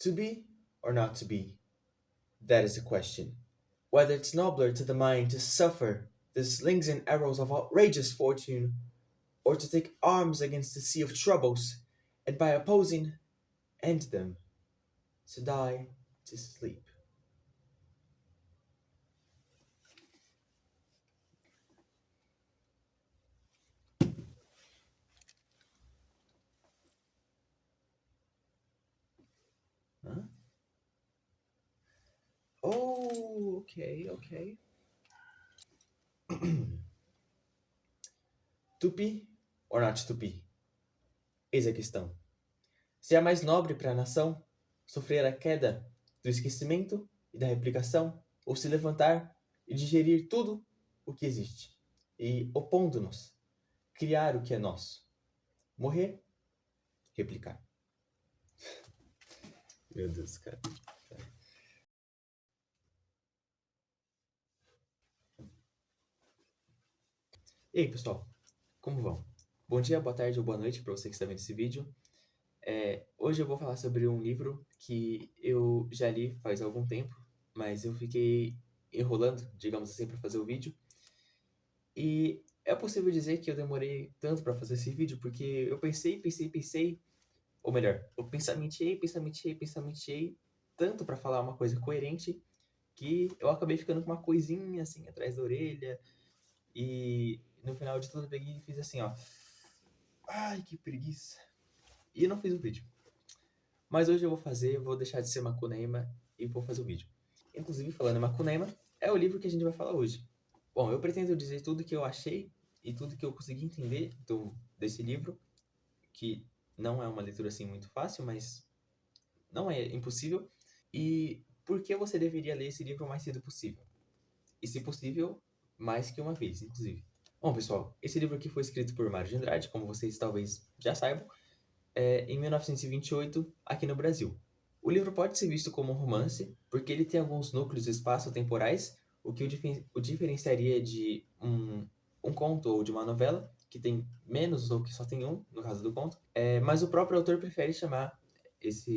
To be or not to be, that is the question. Whether it's nobler to the mind to suffer the slings and arrows of outrageous fortune, or to take arms against the sea of troubles, and by opposing, end them, to die, to sleep. Huh? Oh, ok. Tupi or not tupi? Eis a questão. Se é mais nobre para a nação sofrer a queda do esquecimento e da replicação, ou se levantar e digerir tudo o que existe, e, opondo-nos, criar o que é nosso. Morrer, replicar. Meu Deus, cara. E aí, pessoal, como vão? Bom dia, boa tarde ou boa noite para você que está vendo esse vídeo. Hoje eu vou falar sobre um livro que eu já li faz algum tempo, mas eu fiquei enrolando, digamos assim, para fazer o vídeo. E é possível dizer que eu demorei tanto para fazer esse vídeo porque eu pensei, ou melhor, eu pensamenteei tanto para falar uma coisa coerente que eu acabei ficando com uma coisinha assim atrás da orelha e no final de tudo eu peguei e fiz assim, ó. Ai, que preguiça. E não fiz o vídeo. Mas hoje eu vou deixar de ser Macunaíma e vou fazer o vídeo. Inclusive, falando em Macunaíma, é o livro que a gente vai falar hoje. Bom, eu pretendo dizer tudo que eu achei e tudo que eu consegui entender desse livro, que não é uma leitura assim muito fácil, mas não é impossível. E por que você deveria ler esse livro o mais cedo possível? E, se possível, mais que uma vez, inclusive. Bom, pessoal, esse livro aqui foi escrito por Mário de Andrade, como vocês talvez já saibam, em 1928, aqui no Brasil. O livro pode ser visto como um romance, porque ele tem alguns núcleos espaço-temporais, o que o diferenciaria de um conto ou de uma novela, que tem menos ou que só tem um, no caso do conto. Mas o próprio autor prefere chamar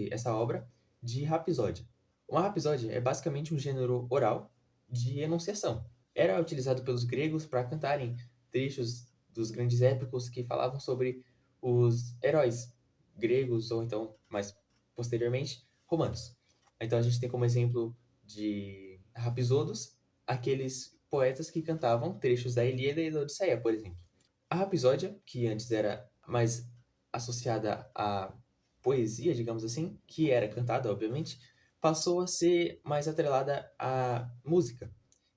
essa obra de rapisódia. Uma rapisódia é basicamente um gênero oral de enunciação. Era utilizado pelos gregos para cantarem trechos dos grandes épicos que falavam sobre os heróis gregos ou então, mais posteriormente, romanos. Então a gente tem como exemplo de Rapisodos aqueles poetas que cantavam trechos da Ilíada e da Odisseia, por exemplo. A Rapsódia, que antes era mais associada à poesia, digamos assim, que era cantada, obviamente, passou a ser mais atrelada à música,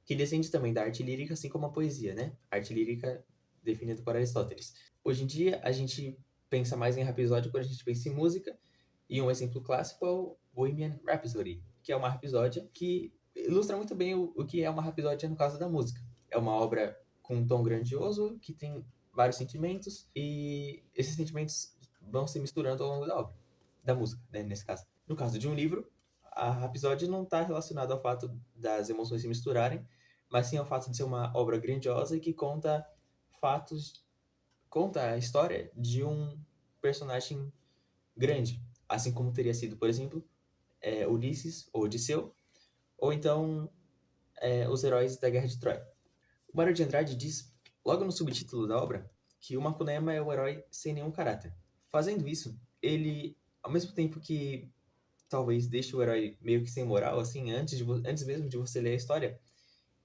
que descende também da arte lírica, assim como a poesia, né? Arte lírica definida por Aristóteles. Hoje em dia, a gente pensa mais em Rhapsody quando a gente pensa em música, e um exemplo clássico é o Bohemian Rhapsody, que é uma rapsódia que ilustra muito bem o que é uma rapsódia no caso da música. É uma obra com um tom grandioso, que tem vários sentimentos, e esses sentimentos vão se misturando ao longo da obra, da música, né, nesse caso. No caso de um livro, a rapsódia não está relacionada ao fato das emoções se misturarem, mas sim ao fato de ser uma obra grandiosa e que conta a história de um personagem grande, assim como teria sido, por exemplo, Ulisses ou Odisseu, ou então os heróis da Guerra de Troia. O Mário de Andrade diz, logo no subtítulo da obra, que o Macunaíma é um herói sem nenhum caráter. Fazendo isso, ele, ao mesmo tempo que talvez deixe o herói meio que sem moral, assim, antes mesmo de você ler a história,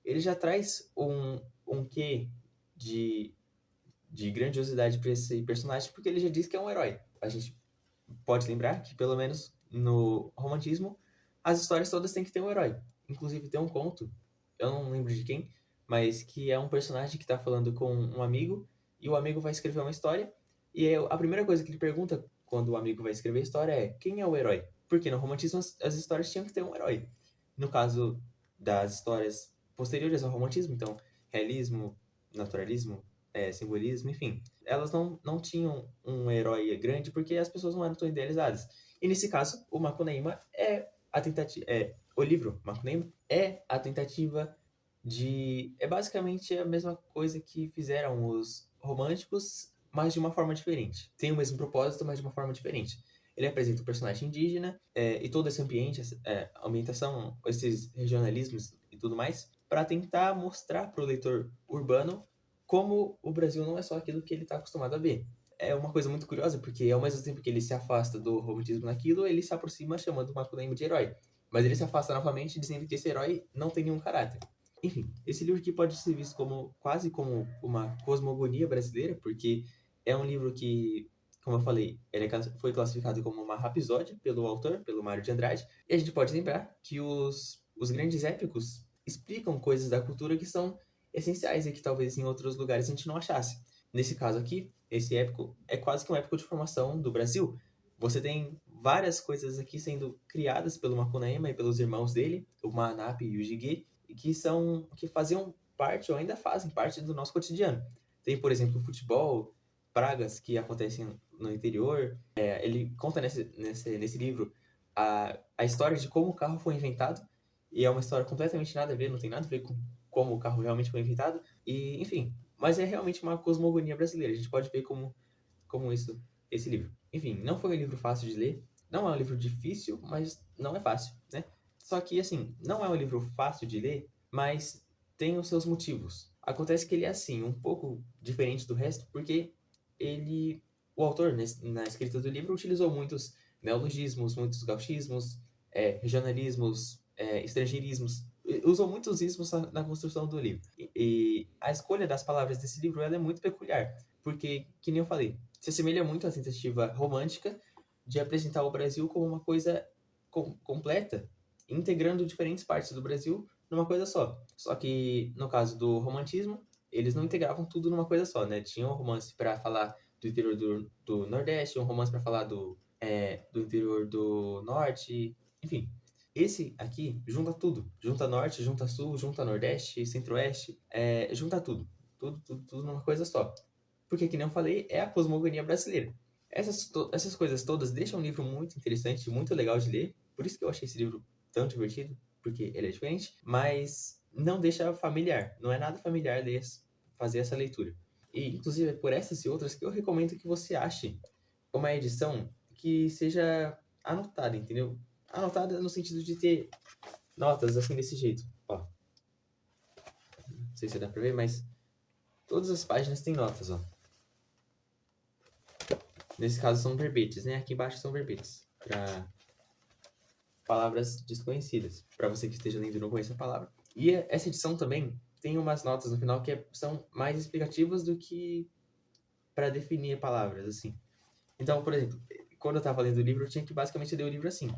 ele já traz um quê de grandiosidade para esse personagem, porque ele já diz que é um herói. A gente pode lembrar que, pelo menos no romantismo, as histórias todas têm que ter um herói. Inclusive, tem um conto, eu não lembro de quem, mas que é um personagem que está falando com um amigo, e o amigo vai escrever uma história, e a primeira coisa que ele pergunta quando o amigo vai escrever a história é: quem é o herói? Porque no romantismo as histórias tinham que ter um herói. No caso das histórias posteriores ao romantismo, então, realismo, naturalismo, simbolismo, enfim, elas não tinham um herói grande porque as pessoas não eram tão idealizadas. E nesse caso, o Macunaíma o livro Macunaíma é a tentativa é basicamente a mesma coisa que fizeram os românticos mas de uma forma diferente. Tem o mesmo propósito, mas de uma forma diferente. Ele apresenta o personagem indígena e todo esse ambiente, ambientação, esses regionalismos e tudo mais, para tentar mostrar para o leitor urbano como o Brasil não é só aquilo que ele está acostumado a ver. É uma coisa muito curiosa, porque ao mesmo tempo que ele se afasta do romantismo naquilo, ele se aproxima chamando o Macunaíma de herói. Mas ele se afasta novamente dizendo que esse herói não tem nenhum caráter. Enfim, esse livro aqui pode ser visto como quase como uma cosmogonia brasileira, porque é um livro que, como eu falei, foi classificado como uma rapisódia pelo autor, pelo Mário de Andrade, e a gente pode lembrar que os grandes épicos explicam coisas da cultura que são essenciais e que talvez em outros lugares a gente não achasse. Nesse caso aqui, esse épico é quase que um épico de formação do Brasil. Você tem várias coisas aqui sendo criadas pelo Macunaíma e pelos irmãos dele, o Manap e o Jiguê, que faziam parte ou ainda fazem parte do nosso cotidiano. Tem, por exemplo, o futebol, pragas que acontecem no interior. Ele conta nesse livro a história de como o carro foi inventado, e é uma história completamente nada a ver, não tem nada a ver com como o carro realmente foi inventado, e enfim, mas é realmente uma cosmogonia brasileira, a gente pode ver como esse livro. Enfim, não foi um livro fácil de ler, não é um livro difícil, mas não é fácil, né? Só que, assim, não é um livro fácil de ler, mas tem os seus motivos. Acontece que ele é, assim, um pouco diferente do resto, porque o autor, na escrita do livro, utilizou muitos neologismos, muitos gauchismos, regionalismos, estrangeirismos, usou muitos ismos na construção do livro. E a escolha das palavras desse livro ela é muito peculiar, porque, que nem eu falei, se assemelha muito à tentativa romântica de apresentar o Brasil como uma coisa completa, integrando diferentes partes do Brasil numa coisa só. Só que, no caso do romantismo, eles não integravam tudo numa coisa só, né? Tinha um romance para falar do interior do Nordeste, um romance para falar do interior do Norte, enfim. Esse aqui junta tudo. Junta Norte, junta Sul, junta Nordeste, Centro-Oeste, junta tudo. Tudo numa coisa só. Porque, que nem eu falei, é a cosmogonia brasileira. Essas coisas todas deixam um livro muito interessante, muito legal de ler. Por isso que eu achei esse livro tão divertido, porque ele é diferente, mas não deixa familiar. Não é nada familiar fazer essa leitura. E, inclusive, é por essas e outras que eu recomendo que você ache uma edição que seja anotada, entendeu? Anotada no sentido de ter notas assim desse jeito. Ó, não sei se dá pra ver, mas todas as páginas têm notas, ó. Nesse caso são verbetes, né? Aqui embaixo são verbetes. Para palavras desconhecidas. Para você que esteja lendo e não conhece a palavra. E essa edição também tem umas notas no final que são mais explicativas do que para definir palavras, assim. Então, por exemplo, quando eu estava lendo o livro, eu tinha que basicamente ler o livro assim.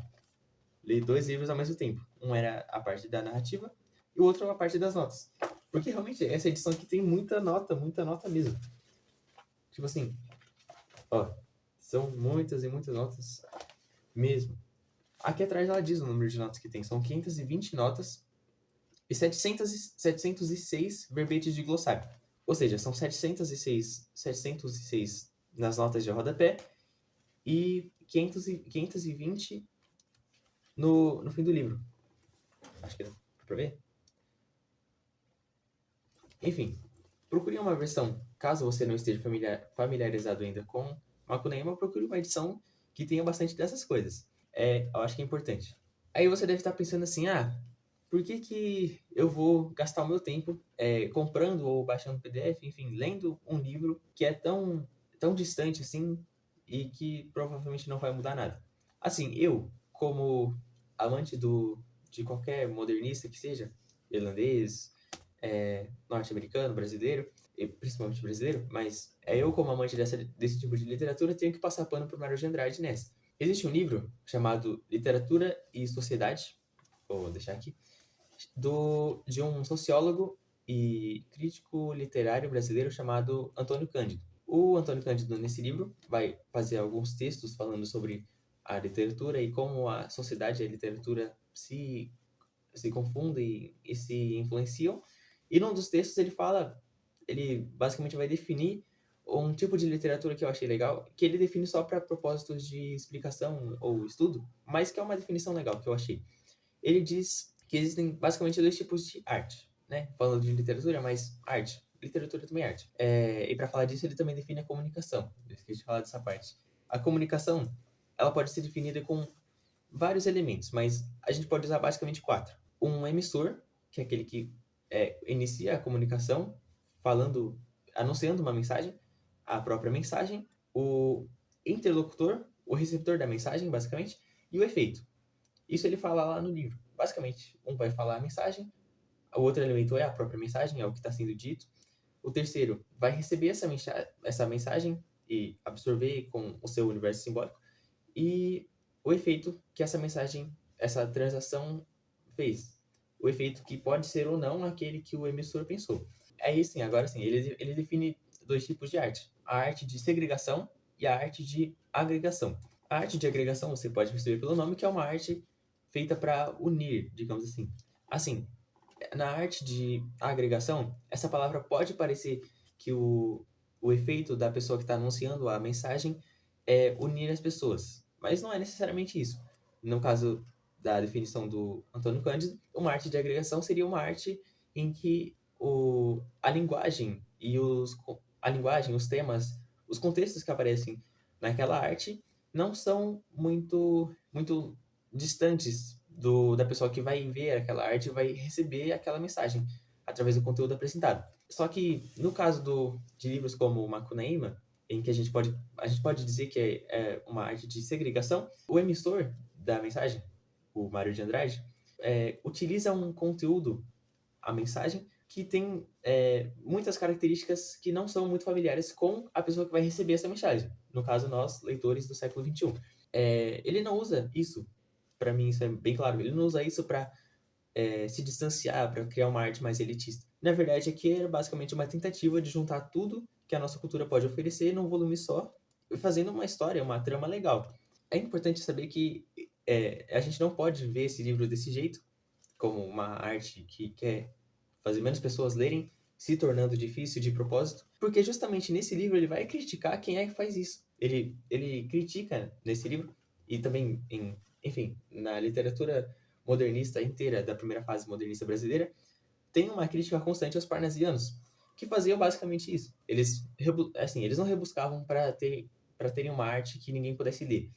Ler 2 livros ao mesmo tempo. Um era a parte da narrativa e o outro a parte das notas. Porque realmente essa edição aqui tem muita nota mesmo. Tipo assim, ó, são muitas e muitas notas mesmo. Aqui atrás ela diz o número de notas que tem. São 520 notas e 706 verbetes de glossário. Ou seja, são 706 nas notas de rodapé e 520 no fim do livro. Acho que dá pra ver. Enfim, procure uma versão, caso você não esteja familiarizado ainda com Macunaíma, procure uma edição que tenha bastante dessas coisas. Eu acho que é importante. Aí você deve estar pensando assim, por que eu vou gastar o meu tempo comprando ou baixando PDF, enfim, lendo um livro que é tão distante assim e que provavelmente não vai mudar nada? Assim, eu, como amante de qualquer modernista que seja, irlandês, norte-americano, brasileiro, e principalmente brasileiro, mas eu, como amante desse tipo de literatura, tenho que passar pano pro Mário de Andrade nessa. Existe um livro chamado Literatura e Sociedade, vou deixar aqui, de um sociólogo e crítico literário brasileiro chamado Antônio Cândido. O Antônio Cândido, nesse livro, vai fazer alguns textos falando sobre a literatura e como a sociedade e a literatura se confundem e se influenciam. E num dos textos ele basicamente vai definir um tipo de literatura que eu achei legal, que ele define só para propósitos de explicação ou estudo, mas que é uma definição legal que eu achei. Ele diz que existem basicamente 2 tipos de arte, né? Falando de literatura, mas arte, literatura também é arte. E para falar disso, ele também define a comunicação. Eu esqueci de falar dessa parte. A comunicação, ela pode ser definida com vários elementos, mas a gente pode usar basicamente quatro. Um emissor, que é aquele que inicia a comunicação, anunciando uma mensagem, a própria mensagem, o interlocutor, o receptor da mensagem, basicamente, e o efeito. Isso ele fala lá no livro. Basicamente, um vai falar a mensagem, o outro elemento é a própria mensagem, é o que está sendo dito. O terceiro vai receber essa mensagem e absorver com o seu universo simbólico. E o efeito que essa mensagem, essa transação fez. O efeito que pode ser ou não aquele que o emissor pensou. Aí sim, agora sim, ele define dois tipos de arte. A arte de segregação e a arte de agregação. A arte de agregação você pode perceber pelo nome que é uma arte feita para unir, digamos assim. Assim, na arte de agregação, essa palavra pode parecer que o efeito da pessoa que está anunciando a mensagem é unir as pessoas, mas não é necessariamente isso. No caso da definição do Antônio Cândido, uma arte de agregação seria uma arte em que a linguagem e os temas, os contextos que aparecem naquela arte não são muito distantes da pessoa que vai ver aquela arte e vai receber aquela mensagem através do conteúdo apresentado. Só que no caso de livros como o Macunaíma, em que a gente pode dizer que é uma arte de segregação, o emissor da mensagem, o Mário de Andrade, utiliza um conteúdo, a mensagem, que tem muitas características que não são muito familiares com a pessoa que vai receber essa mensagem. No caso, nós, leitores do século XXI. Ele não usa isso, para mim isso é bem claro, ele não usa isso para se distanciar, para criar uma arte mais elitista. Na verdade, aqui era basicamente uma tentativa de juntar tudo que a nossa cultura pode oferecer num volume só, fazendo uma história, uma trama legal. É importante saber que a gente não pode ver esse livro desse jeito, como uma arte que quer fazer menos pessoas lerem, se tornando difícil de propósito, porque justamente nesse livro ele vai criticar quem é que faz isso. Ele critica nesse livro, e também, enfim, na literatura modernista inteira, da primeira fase modernista brasileira, tem uma crítica constante aos parnasianos, que faziam basicamente isso. Eles não rebuscavam para terem uma arte que ninguém pudesse ler,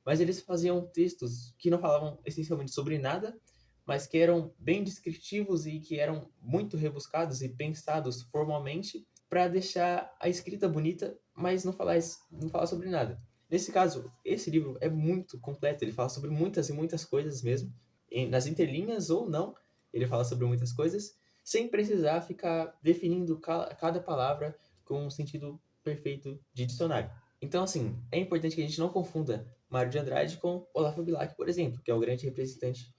mas eles faziam textos que não falavam essencialmente sobre nada, mas que eram bem descritivos e que eram muito rebuscados e pensados formalmente para deixar a escrita bonita, mas não falar sobre nada. Nesse caso, esse livro é muito completo, ele fala sobre muitas e muitas coisas mesmo, nas entrelinhas ou não, ele fala sobre muitas coisas, sem precisar ficar definindo cada palavra com um sentido perfeito de dicionário. Então, assim, é importante que a gente não confunda Mário de Andrade com Olavo Bilac, por exemplo, que é o grande representante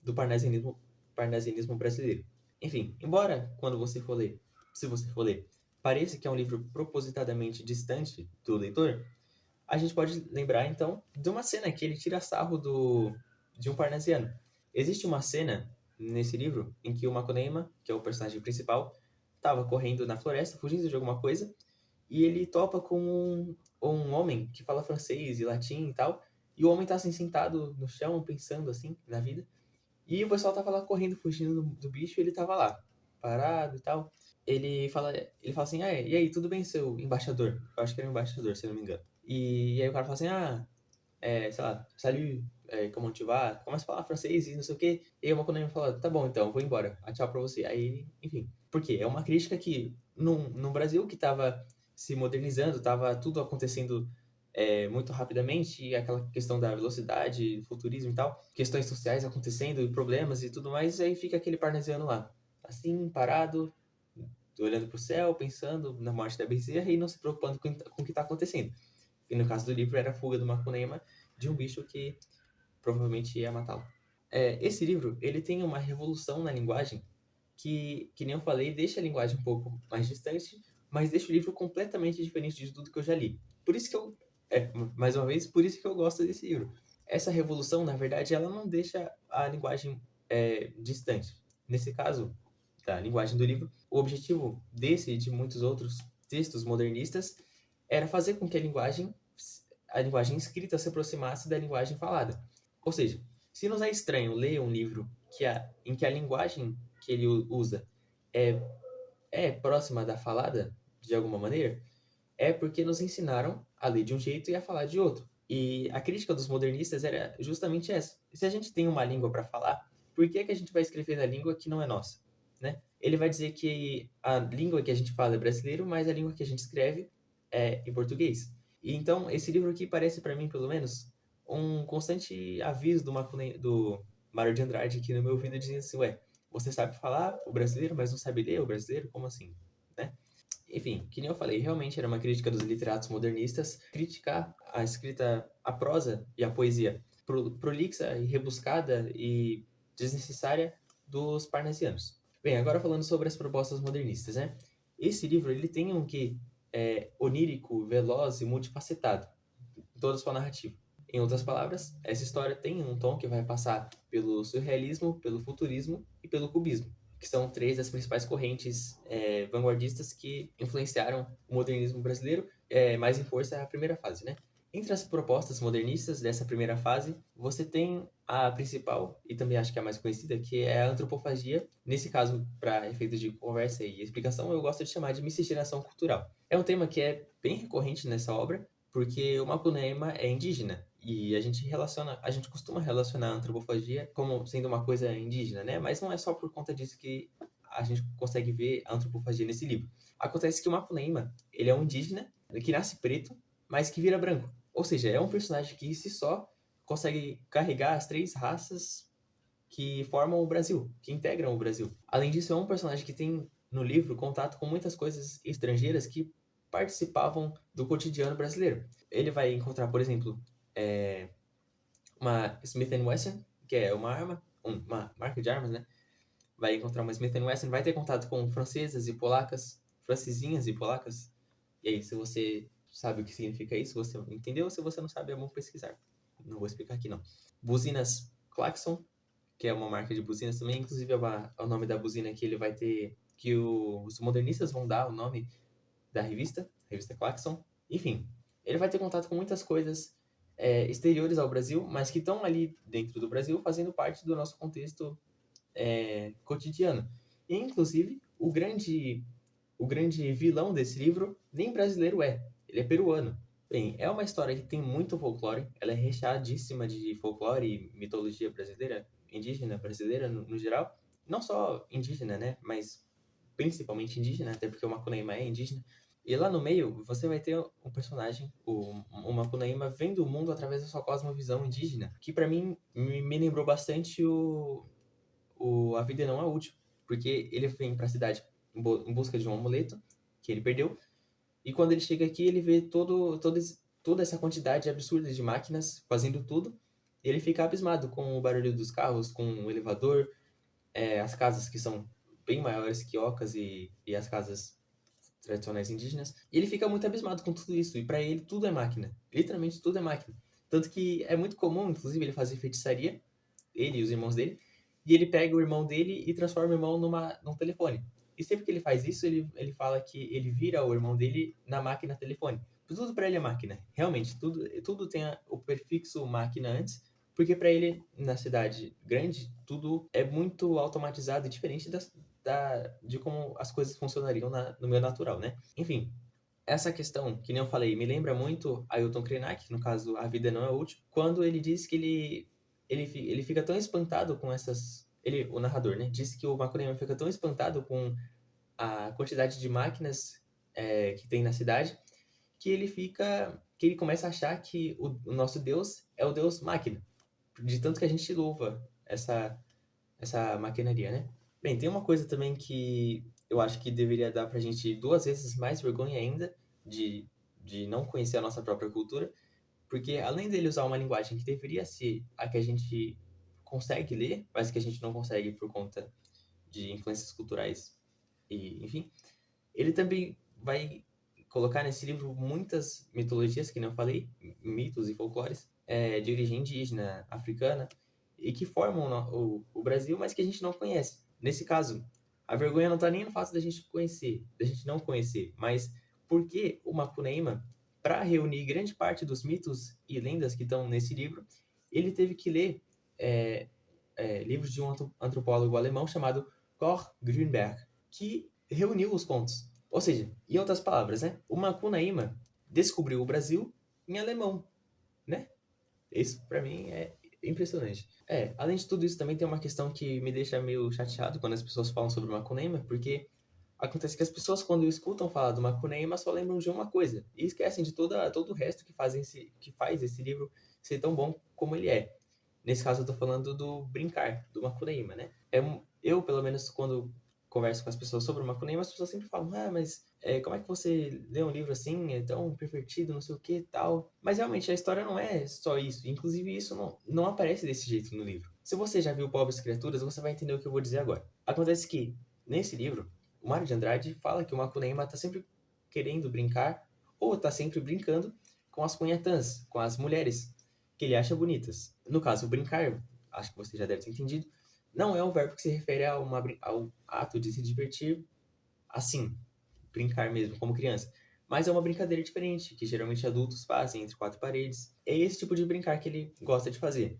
do parnasianismo brasileiro. Enfim, embora se você for ler, pareça que é um livro propositadamente distante do leitor, a gente pode lembrar, então, de uma cena que ele tira sarro de um parnasiano. Existe uma cena nesse livro em que o Macunaíma, que é o personagem principal, estava correndo na floresta, fugindo de alguma coisa, e ele topa com um homem que fala francês e latim e tal, e o homem tá assim sentado no chão, pensando assim, na vida, e o pessoal tava lá correndo, fugindo do bicho, e ele tava lá, parado e tal. Ele fala assim, e aí, tudo bem, seu embaixador? Eu acho que era um embaixador, se eu não me engano. E aí o cara fala assim, sei lá, salut, comment tu vas? Começa a falar francês e não sei o quê. E aí uma quando ele fala, tá bom, então, vou embora. Tchau pra você. Aí, enfim. Por quê? É uma crítica que, num Brasil que tava se modernizando, tava tudo acontecendo muito rapidamente, e aquela questão da velocidade, futurismo e tal, questões sociais acontecendo, e problemas e tudo mais, aí fica aquele parnasiano lá, assim, parado, olhando pro céu, pensando na morte da Bezerra e não se preocupando com o que tá acontecendo. E no caso do livro era a fuga do Macunaíma de um bicho que provavelmente ia matá-lo. Esse livro, ele tem uma revolução na linguagem que nem eu falei, deixa a linguagem um pouco mais distante, mas deixa o livro completamente diferente de tudo que eu já li. Por isso que mais uma vez, por isso que eu gosto desse livro. Essa revolução, na verdade, ela não deixa a linguagem distante. Nesse caso, da linguagem do livro, o objetivo desse e de muitos outros textos modernistas era fazer com que a linguagem escrita se aproximasse da linguagem falada. Ou seja, se nos é estranho ler um livro em que a linguagem que ele usa é é próxima da falada, de alguma maneira, é porque nos ensinaram a ler de um jeito e a falar de outro. E a crítica dos modernistas era justamente essa. Se a gente tem uma língua para falar, por que que a gente vai escrever na língua que não é nossa, né? Ele vai dizer que a língua que a gente fala é brasileiro, mas a língua que a gente escreve é em português. E então, esse livro aqui parece para mim, pelo menos, um constante aviso do Mário de Andrade aqui no meu ouvido dizendo assim, ué, você sabe falar o brasileiro, mas não sabe ler o brasileiro? Como assim? Né? Enfim, que nem eu falei, realmente era uma crítica dos literatos modernistas criticar a escrita, a prosa e a poesia prolixa e rebuscada e desnecessária dos parnasianos. Bem, agora falando sobre as propostas modernistas, né? Esse livro ele tem um quê onírico, veloz e multifacetado em toda a sua narrativa. Em outras palavras, essa história tem um tom que vai passar pelo surrealismo, pelo futurismo e pelo cubismo, que são três das principais correntes vanguardistas que influenciaram o modernismo brasileiro, mais em força a primeira fase, né? Entre as propostas modernistas dessa primeira fase, você tem a principal, e também acho que a mais conhecida, que é a antropofagia. Nesse caso, para efeitos de conversa e explicação, eu gosto de chamar de miscigenação cultural. É um tema que é bem recorrente nessa obra, porque o Macunaíma é indígena e a gente costuma relacionar a antropofagia como sendo uma coisa indígena, né? Mas não é só por conta disso que a gente consegue ver a antropofagia nesse livro. Acontece que o Macunaíma, ele é um indígena que nasce preto, mas que vira branco. Ou seja, é um personagem que se só consegue carregar as três raças que formam o Brasil, que integram o Brasil. Além disso, é um personagem que tem no livro contato com muitas coisas estrangeiras que participavam do cotidiano brasileiro. Ele vai encontrar, por exemplo, é, uma Smith Wesson, que é uma arma, uma marca de armas, né? Vai encontrar uma Smith Wesson, vai ter contato com francesas e polacas, francesinhas e polacas. E aí, se você sabe o que significa isso, você entendeu? Se você não sabe, é bom pesquisar. Não vou explicar aqui, não. Buzinas Klaxon, que é uma marca de buzinas também, inclusive é o nome da buzina que ele vai ter, que os modernistas vão dar o nome da revista Klaxon. Enfim, ele vai ter contato com muitas coisas exteriores ao Brasil, mas que estão ali dentro do Brasil, fazendo parte do nosso contexto cotidiano. E, inclusive, o grande vilão desse livro nem brasileiro é, ele é peruano. Bem, é uma história que tem muito folclore, ela é recheadíssima de folclore e mitologia brasileira, indígena brasileira no geral. Não só indígena, né, mas principalmente indígena, até porque o Macunaíma é indígena. E lá no meio, você vai ter um personagem, o Macunaíma, vendo o mundo através da sua cosmovisão indígena, que para mim me lembrou bastante A Vida Não É Útil, porque ele vem para a cidade em busca de um amuleto que ele perdeu, e quando ele chega aqui, ele vê toda essa quantidade absurda de máquinas fazendo tudo, e ele fica abismado com o barulho dos carros, com o elevador, as casas que são bem maiores que ocas e as casas tradicionais indígenas, e ele fica muito abismado com tudo isso, e para ele tudo é máquina, literalmente tudo é máquina. Tanto que é muito comum, inclusive, ele fazer feitiçaria, ele e os irmãos dele, e ele pega o irmão dele e transforma o irmão num telefone. E sempre que ele faz isso, ele fala que ele vira o irmão dele na máquina telefone. Tudo para ele é máquina. Realmente, tudo tem o prefixo máquina antes, porque para ele, na cidade grande, tudo é muito automatizado e diferente de como as coisas funcionariam no meio natural, né? Enfim, essa questão, que nem eu falei, me lembra muito Ailton Krenak, no caso A Vida Não É Útil, quando ele diz que ele fica tão espantado com essas... o narrador, né? Disse que o Macunaíma fica tão espantado com a quantidade de máquinas que tem na cidade, que ele começa a achar que o nosso Deus é o Deus máquina, de tanto que a gente louva essa maquinaria, né? Bem, tem uma coisa também que eu acho que deveria dar pra gente duas vezes mais vergonha ainda de, de não conhecer a nossa própria cultura, porque além dele usar uma linguagem que deveria ser a que a gente consegue ler, mas que a gente não consegue por conta de influências culturais e, enfim, ele também vai colocar nesse livro muitas mitologias, que nem eu falei, mitos e folclores, de origem indígena, africana, e que formam o Brasil, mas que a gente não conhece. Nesse caso, a vergonha não está nem no fato da gente conhecer, da gente não conhecer, mas porque o Macunaíma, para reunir grande parte dos mitos e lendas que estão nesse livro, ele teve que ler livros de um antropólogo alemão chamado Cor Grünberg, que reuniu os contos. Ou seja, em outras palavras, né? O Macunaíma descobriu o Brasil em alemão, né? Isso pra mim é impressionante. Além de tudo isso, também tem uma questão que me deixa meio chateado quando as pessoas falam sobre o Macunaíma, porque acontece que as pessoas, quando escutam falar do Macunaíma, só lembram de uma coisa e esquecem de todo o resto que faz esse livro ser tão bom como ele é. Nesse caso, eu tô falando do brincar, do Macunaíma, né? Eu, pelo menos, quando converso com as pessoas sobre o Macunaíma, as pessoas sempre falam, mas como é que você lê um livro assim, é tão pervertido, não sei o que e tal. Mas realmente, a história não é só isso. Inclusive, isso não aparece desse jeito no livro. Se você já viu Pobres Criaturas, você vai entender o que eu vou dizer agora. Acontece que, nesse livro, o Mário de Andrade fala que o Macunaíma tá sempre querendo brincar, ou tá sempre brincando, com as punhetãs, com as mulheres que ele acha bonitas. No caso, brincar, acho que você já deve ter entendido, não é um verbo que se refere ao ato de se divertir assim, brincar mesmo, como criança. Mas é uma brincadeira diferente, que geralmente adultos fazem entre quatro paredes. É esse tipo de brincar que ele gosta de fazer.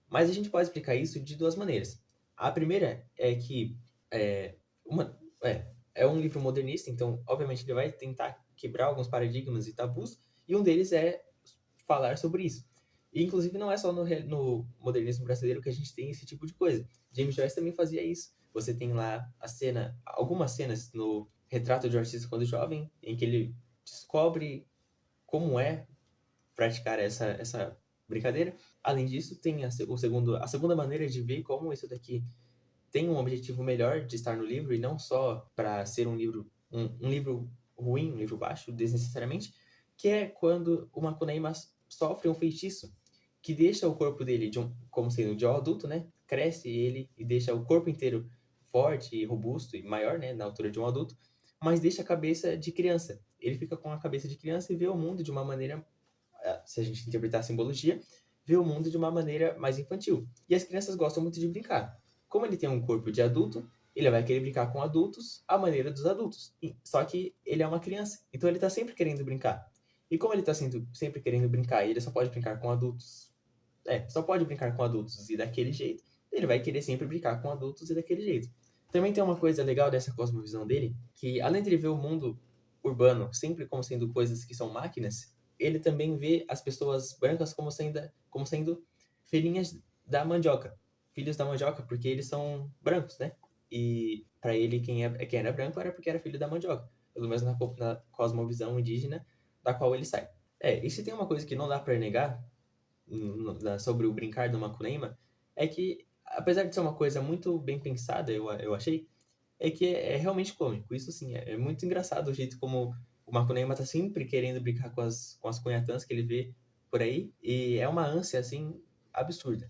Mas a gente pode explicar isso de duas maneiras. A primeira é que é, uma, é um livro modernista, então, obviamente, ele vai tentar quebrar alguns paradigmas e tabus, e um deles é falar sobre isso. E, inclusive, não é só no modernismo brasileiro que a gente tem esse tipo de coisa. James Joyce também fazia isso. Você tem lá algumas cenas no Retrato de um Artista Quando Jovem, em que ele descobre como é praticar essa brincadeira. Além disso, tem a segunda maneira de ver como isso daqui tem um objetivo melhor de estar no livro e não só para ser um livro ruim, um livro baixo, desnecessariamente, que é quando o Macunaíma sofre um feitiço que deixa o corpo dele como sendo de um adulto, né? Cresce ele e deixa o corpo inteiro forte e robusto e maior, né, na altura de um adulto, mas deixa a cabeça de criança. Ele fica com a cabeça de criança e vê o mundo de uma maneira, se a gente interpretar a simbologia, vê o mundo de uma maneira mais infantil. E as crianças gostam muito de brincar. Como ele tem um corpo de adulto, ele vai querer brincar com adultos à maneira dos adultos. Só que ele é uma criança, então ele tá sempre querendo brincar. E como ele tá sempre querendo brincar e ele só pode brincar com adultos, só pode brincar com adultos e daquele jeito, ele vai querer sempre brincar com adultos e daquele jeito. Também tem uma coisa legal dessa cosmovisão dele, que além de ele ver o mundo urbano sempre como sendo coisas que são máquinas, ele também vê as pessoas brancas como sendo filhinhas da mandioca, filhos da mandioca, porque eles são brancos, né? E para ele, quem era branco era porque era filho da mandioca, pelo menos na cosmovisão indígena da qual ele sai. E se tem uma coisa que não dá para negar sobre o brincar do Macunaíma, é que, apesar de ser uma coisa muito bem pensada, eu achei, é que é realmente cômico. Isso sim, é muito engraçado o jeito como o Macunaíma tá sempre querendo brincar com as cunhatãs que ele vê por aí, e é uma ânsia, assim, absurda.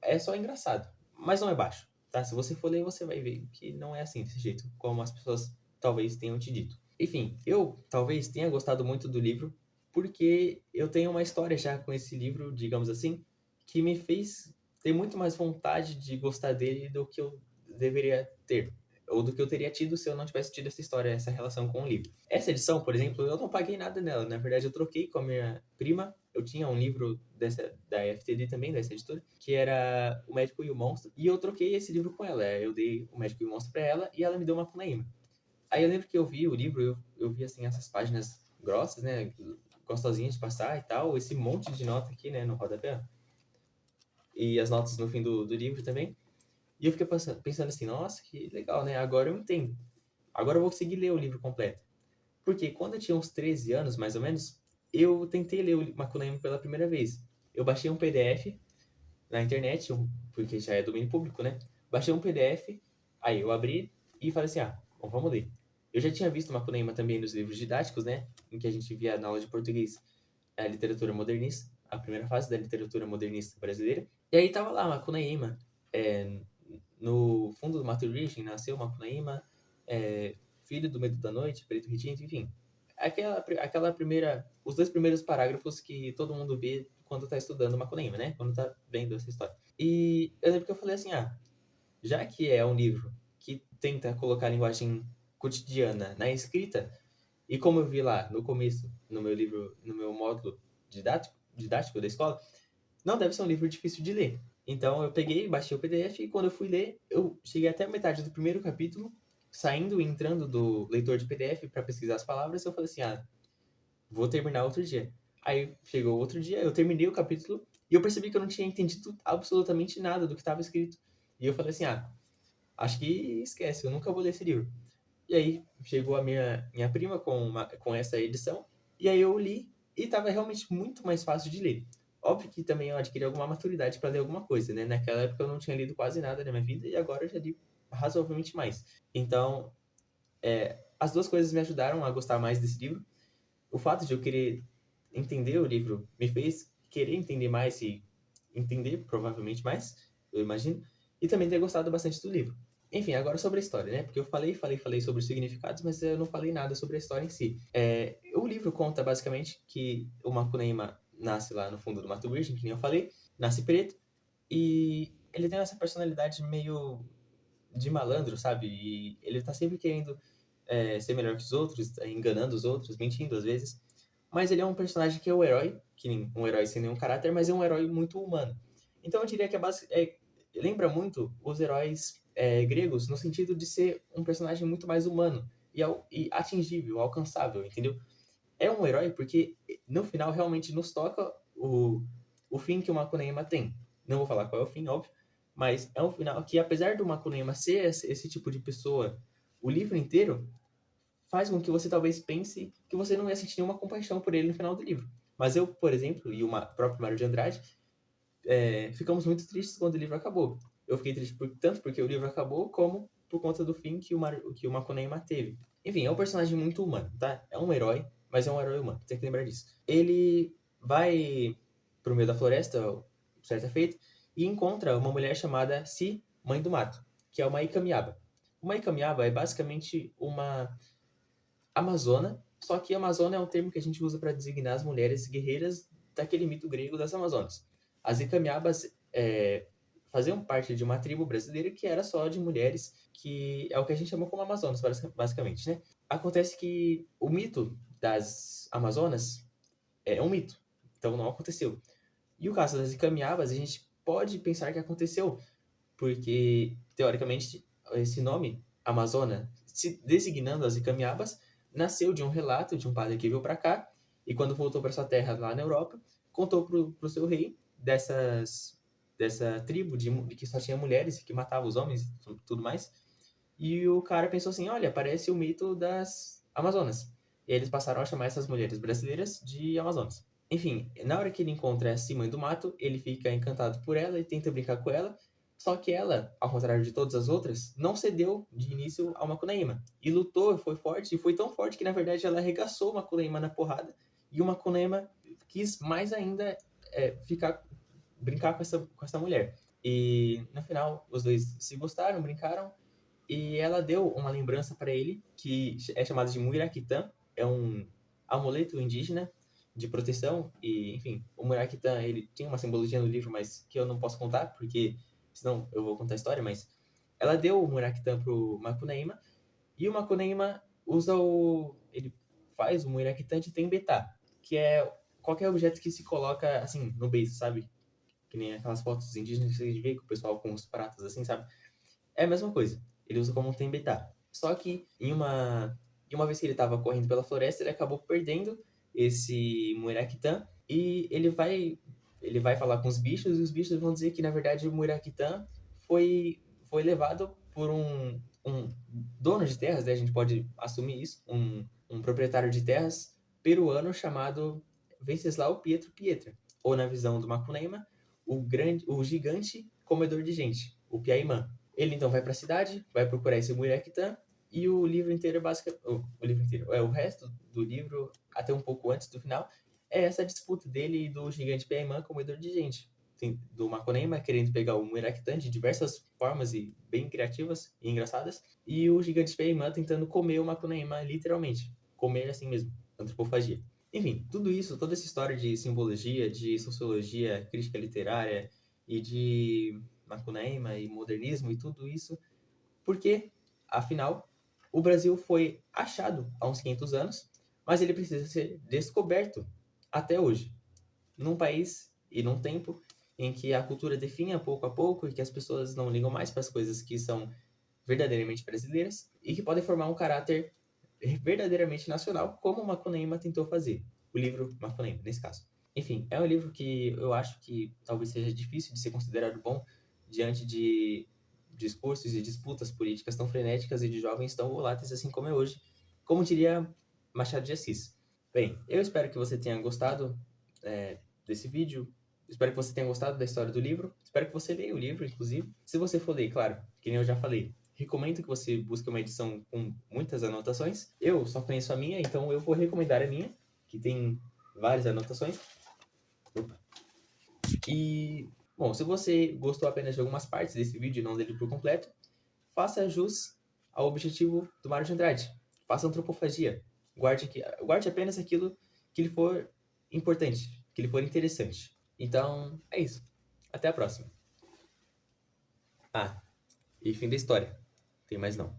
É só engraçado, mas não é baixo, tá? Se você for ler, você vai ver que não é assim, desse jeito, como as pessoas talvez tenham te dito. Enfim, eu talvez tenha gostado muito do livro, porque eu tenho uma história já com esse livro, digamos assim, que me fez ter muito mais vontade de gostar dele do que eu deveria ter, ou do que eu teria tido se eu não tivesse tido essa história, essa relação com o livro. Essa edição, por exemplo, eu não paguei nada nela, na verdade eu troquei com a minha prima, eu tinha um livro da FTD também, dessa editora, que era O Médico e o Monstro, e eu troquei esse livro com ela, eu dei O Médico e o Monstro pra ela, e ela me deu uma Macunaíma. Aí eu lembro que eu vi o livro, eu vi assim essas páginas grossas, né, gostosinhas de passar e tal, esse monte de nota aqui, né, no rodapé, e as notas no fim do livro também. E eu fiquei pensando assim, nossa, que legal, né? Agora eu entendo. Agora eu vou conseguir ler o livro completo. Porque quando eu tinha uns 13 anos, mais ou menos, eu tentei ler o Macunaíma pela primeira vez. Eu baixei um PDF na internet, porque já é domínio público, né? Baixei um PDF, aí eu abri e falei assim, bom, vamos ler. Eu já tinha visto Macunaíma também nos livros didáticos, né? Em que a gente via na aula de português a literatura modernista, a primeira fase da literatura modernista brasileira. E aí tava lá, Macunaíma. É, no fundo do Mato Virgem nasceu Macunaíma, filho do medo da noite, preto retinto, enfim. Aquela primeira, os dois primeiros parágrafos que todo mundo vê quando tá estudando Macunaíma, né? Quando tá vendo essa história. E eu lembro que eu falei assim, já que é um livro que tenta colocar a linguagem cotidiana na escrita, e como eu vi lá no começo, no meu livro, no meu módulo didático da escola, não deve ser um livro difícil de ler. Então eu peguei, baixei o PDF e quando eu fui ler, eu cheguei até a metade do primeiro capítulo saindo e entrando do leitor de PDF para pesquisar as palavras, eu falei assim, vou terminar outro dia. Aí chegou outro dia, eu terminei o capítulo e eu percebi que eu não tinha entendido absolutamente nada do que estava escrito. E eu falei assim, acho que esquece, eu nunca vou ler esse livro. E aí chegou a minha prima com essa edição, e aí eu li e estava realmente muito mais fácil de ler. Óbvio que também eu adquiri alguma maturidade para ler alguma coisa, né? Naquela época eu não tinha lido quase nada na minha vida e agora eu já li razoavelmente mais. Então, as duas coisas me ajudaram a gostar mais desse livro. O fato de eu querer entender o livro me fez querer entender mais e entender provavelmente mais, eu imagino, e também ter gostado bastante do livro. Enfim, agora sobre a história, né? Porque eu falei sobre os significados, mas eu não falei nada sobre a história em si. O livro conta basicamente que o Macunaíma nasce lá no fundo do Mato Virgem, que nem eu falei, nasce preto, e ele tem essa personalidade meio de malandro, sabe? E ele tá sempre querendo ser melhor que os outros, enganando os outros, mentindo às vezes. Mas ele é um personagem que é o herói, que nem um herói sem nenhum caráter, mas é um herói muito humano. Então eu diria que lembra muito os heróis gregos, no sentido de ser um personagem muito mais humano e atingível, alcançável, entendeu? É um herói porque no final realmente nos toca o fim que o Macunaíma tem. Não vou falar qual é o fim, óbvio, mas é um final que, apesar do Macunaíma ser esse tipo de pessoa, o livro inteiro faz com que você talvez pense que você não ia sentir nenhuma compaixão por ele no final do livro. Mas eu, por exemplo, e o próprio Mário de Andrade, ficamos muito tristes quando o livro acabou. Eu fiquei triste tanto porque o livro acabou, como por conta do fim que o Macunaíma teve. Enfim, é um personagem muito humano, tá? É um herói, mas é um herói humano, tem que lembrar disso. Ele vai pro meio da floresta, certa feita, e encontra uma mulher chamada Si, Mãe do Mato, que é uma Ikamiaba. Uma Ikamiaba é basicamente uma amazona, só que amazona é um termo que a gente usa para designar as mulheres guerreiras daquele mito grego das Amazonas. As Icamiabas faziam parte de uma tribo brasileira que era só de mulheres, que é o que a gente chama como Amazonas, basicamente, né? Acontece que o mito das Amazonas é um mito, então não aconteceu. E o caso das Icamiabas, a gente pode pensar que aconteceu, porque, teoricamente, esse nome, Amazona, se designando as Icamiabas, nasceu de um relato de um padre que veio para cá e, quando voltou para sua terra lá na Europa, contou pro seu rei dessa tribo de que só tinha mulheres, que matava os homens e tudo mais. E o cara pensou assim: olha, parece o mito das Amazonas. E aí eles passaram a chamar essas mulheres brasileiras de Amazonas. Enfim, na hora que ele encontra a Simã do Mato, ele fica encantado por ela e tenta brincar com ela. Só que ela, ao contrário de todas as outras, não cedeu de início ao Macunaíma. E lutou, foi forte, e foi tão forte que, na verdade, ela arregaçou o Macunaíma na porrada. E o Macunaíma quis mais ainda brincar com essa mulher. E, no final, os dois se gostaram, brincaram. E ela deu uma lembrança para ele, que é chamada de Muiraquitã. É um amuleto indígena de proteção. E, enfim, o Muiraquitã, ele tem uma simbologia no livro, mas que eu não posso contar, porque senão eu vou contar a história, mas ela deu o Muiraquitã pro Macunaíma, e o Macunaíma ele faz o Muiraquitã de Tembetá, que é qualquer objeto que se coloca, assim, no beiço, sabe? Que nem aquelas fotos indígenas que a gente vê com o pessoal com os pratos, assim, sabe? É a mesma coisa. Ele usa como um Tembetá. Só que em uma vez que ele estava correndo pela floresta, ele acabou perdendo esse Muiraquitã e ele vai falar com os bichos e os bichos vão dizer que, na verdade, o Muiraquitã foi levado por um dono de terras, né? A gente pode assumir isso, um proprietário de terras peruano chamado Venceslau Pietro Pietra, ou, na visão do Macunaíma, o gigante comedor de gente, o Piaimã. Ele então vai para a cidade, vai procurar esse Muiraquitã, e o livro inteiro é basicamente. O livro inteiro. O resto do livro, até um pouco antes do final, é essa disputa dele e do gigante Piaimã, comedor de gente. Do Macunaíma querendo pegar o Muiraquitã de diversas formas e bem criativas e engraçadas, e o gigante Piaimã tentando comer o Macunaíma, literalmente. Comer assim mesmo, antropofagia. Enfim, tudo isso, toda essa história de simbologia, de sociologia, crítica literária e de Macunaíma e modernismo e tudo isso, porque, afinal, o Brasil foi achado há uns 500 anos, mas ele precisa ser descoberto até hoje, num país e num tempo em que a cultura definha pouco a pouco e que as pessoas não ligam mais para as coisas que são verdadeiramente brasileiras e que podem formar um caráter verdadeiramente nacional, como Macunaíma tentou fazer. O livro Macunaíma, nesse caso. Enfim, é um livro que eu acho que talvez seja difícil de ser considerado bom diante de discursos e disputas políticas tão frenéticas e de jovens tão voláteis assim como é hoje, como diria Machado de Assis. Bem, eu espero que você tenha gostado desse vídeo. Espero que você tenha gostado da história do livro. Espero que você leia o livro, inclusive. Se você for ler, claro, que nem eu já falei, recomendo que você busque uma edição com muitas anotações. Eu só conheço a minha, então eu vou recomendar a minha, que tem várias anotações. Opa. E, bom, se você gostou apenas de algumas partes desse vídeo e não dele por completo, faça jus ao objetivo do Mário de Andrade. Faça antropofagia. Guarde apenas aquilo que lhe for importante, que lhe for interessante. Então, é isso. Até a próxima. Ah, e fim da história. Tem mais não.